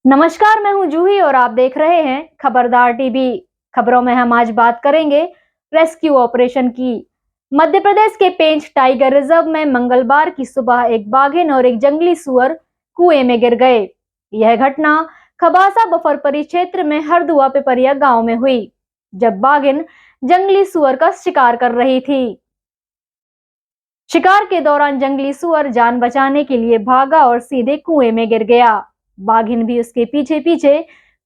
नमस्कार, मैं हूं जूही और आप देख रहे हैं खबरदार टीवी। खबरों में हम आज बात करेंगे रेस्क्यू ऑपरेशन की। मध्य प्रदेश के पेंच टाइगर रिजर्व में मंगलवार की सुबह एक बाघिन और एक जंगली सुअर कुएं में गिर गए। यह घटना खबासा बफर परिक्षेत्र में हरदुआ पिपरिया गांव में हुई, जब बाघिन जंगली सुअर का शिकार कर रही थी। शिकार के दौरान जंगली सुअर जान बचाने के लिए भागा और सीधे कुएं में गिर गया। बाघिन भी उसके पीछे पीछे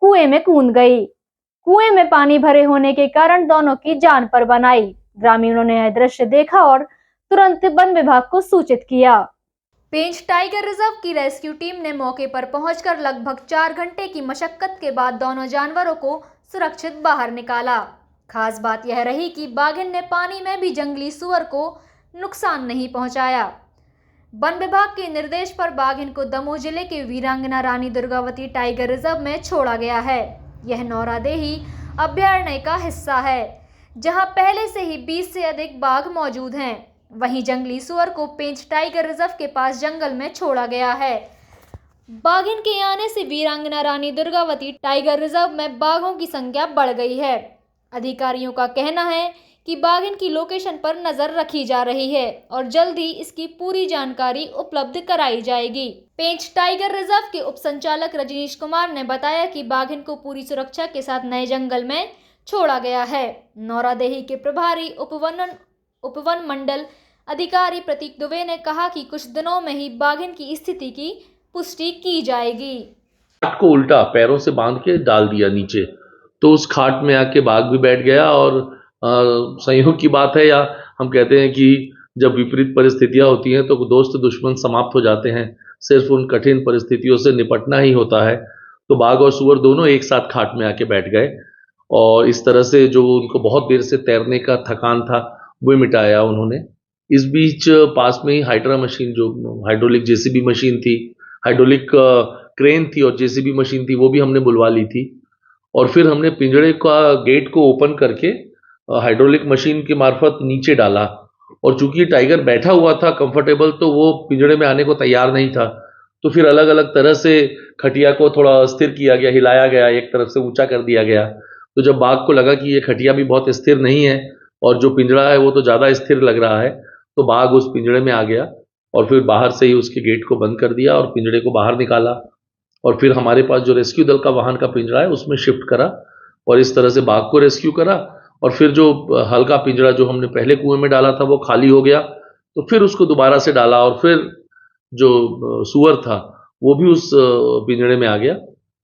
कुएं में कूद गई। कुएं में पानी भरे होने के कारण दोनों की जान पर बन आई। ग्रामीणों ने यह दृश्य देखा और तुरंत वन विभाग को सूचित किया। पेंच टाइगर रिजर्व की रेस्क्यू टीम ने मौके पर पहुंचकर लगभग 4 घंटे की मशक्कत के बाद दोनों जानवरों को सुरक्षित बाहर निकाला। खास बात यह रही कि बाघिन ने पानी में भी जंगली सुअर को नुकसान नहीं पहुंचाया। वन विभाग के निर्देश पर बाघिन को दमोह जिले के वीरांगना रानी दुर्गावती टाइगर रिजर्व में छोड़ा गया है। यह नौरादेही अभयारण्य का हिस्सा है, जहां पहले से ही 20 से अधिक बाघ मौजूद हैं। वहीं जंगली सुअर को पेंच टाइगर रिजर्व के पास जंगल में छोड़ा गया है। बाघिन के आने से वीरांगना रानी दुर्गावती टाइगर रिजर्व में बाघों की संख्या बढ़ गई है। अधिकारियों का कहना है कि बाघिन की लोकेशन पर नजर रखी जा रही है और जल्द ही इसकी पूरी जानकारी उपलब्ध कराई जाएगी। पेंच टाइगर रिजर्व के उप संचालक रजनीश कुमार ने बताया कि बाघिन को पूरी सुरक्षा के साथ नए जंगल में छोड़ा गया है। नौरादेही के प्रभारी उपवन मंडल अधिकारी प्रतीक दुबे ने कहा कि कुछ दिनों में ही बाघिन की स्थिति की पुष्टि की जाएगी। खाट को उल्टा पैरों से बांध के डाल दिया नीचे, तो उस खाट में आके बाघ भी बैठ गया। और संयोग की बात है, या हम कहते हैं कि जब विपरीत परिस्थितियां होती हैं तो दोस्त दुश्मन समाप्त हो जाते हैं। सिर्फ उन कठिन परिस्थितियों से निपटना ही होता है। तो बाघ और सुअर दोनों एक साथ खाट में आके बैठ गए और इस तरह से जो उनको बहुत देर से तैरने का थकान था वो मिटाया उन्होंने। इस बीच पास में ही हाइड्रा मशीन, जो हाइड्रोलिक जेसीबी मशीन थी, हाइड्रोलिक क्रेन थी और जेसीबी मशीन थी, वो भी हमने बुलवा ली थी। और फिर हमने पिंजड़े का गेट को ओपन करके हाइड्रोलिक मशीन के मार्फत नीचे डाला। और चूंकि टाइगर बैठा हुआ था कंफर्टेबल, तो वो पिंजड़े में आने को तैयार नहीं था। तो फिर अलग अलग तरह से खटिया को थोड़ा स्थिर किया गया, हिलाया गया, एक तरफ से ऊंचा कर दिया गया। तो जब बाघ को लगा कि ये खटिया भी बहुत स्थिर नहीं है और जो पिंजड़ा है वो तो ज़्यादा स्थिर लग रहा है, तो बाघ उस पिंजड़े में आ गया और फिर बाहर से ही उसके गेट को बंद कर दिया और पिंजड़े को बाहर निकाला। और फिर हमारे पास जो रेस्क्यू दल का वाहन का पिंजरा है उसमें शिफ्ट करा और इस तरह से बाघ को रेस्क्यू करा। और फिर जो हल्का पिंजरा जो हमने पहले कुएं में डाला था वो खाली हो गया, तो फिर उसको दोबारा से डाला और फिर जो सुअर था वो भी उस पिंजरे में आ गया।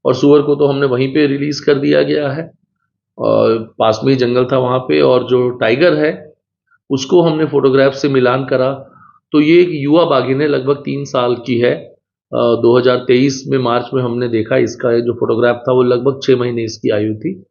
और सुअर को तो हमने वहीं पे रिलीज कर दिया गया है और पास में ही जंगल था वहाँ पे। और जो टाइगर है उसको हमने फोटोग्राफ से मिलान करा, तो ये एक युवा बाघिन है, लगभग 3 साल की है। 2023 में मार्च में हमने देखा इसका जो फोटोग्राफ था, वो लगभग 6 महीने इसकी आयु थी।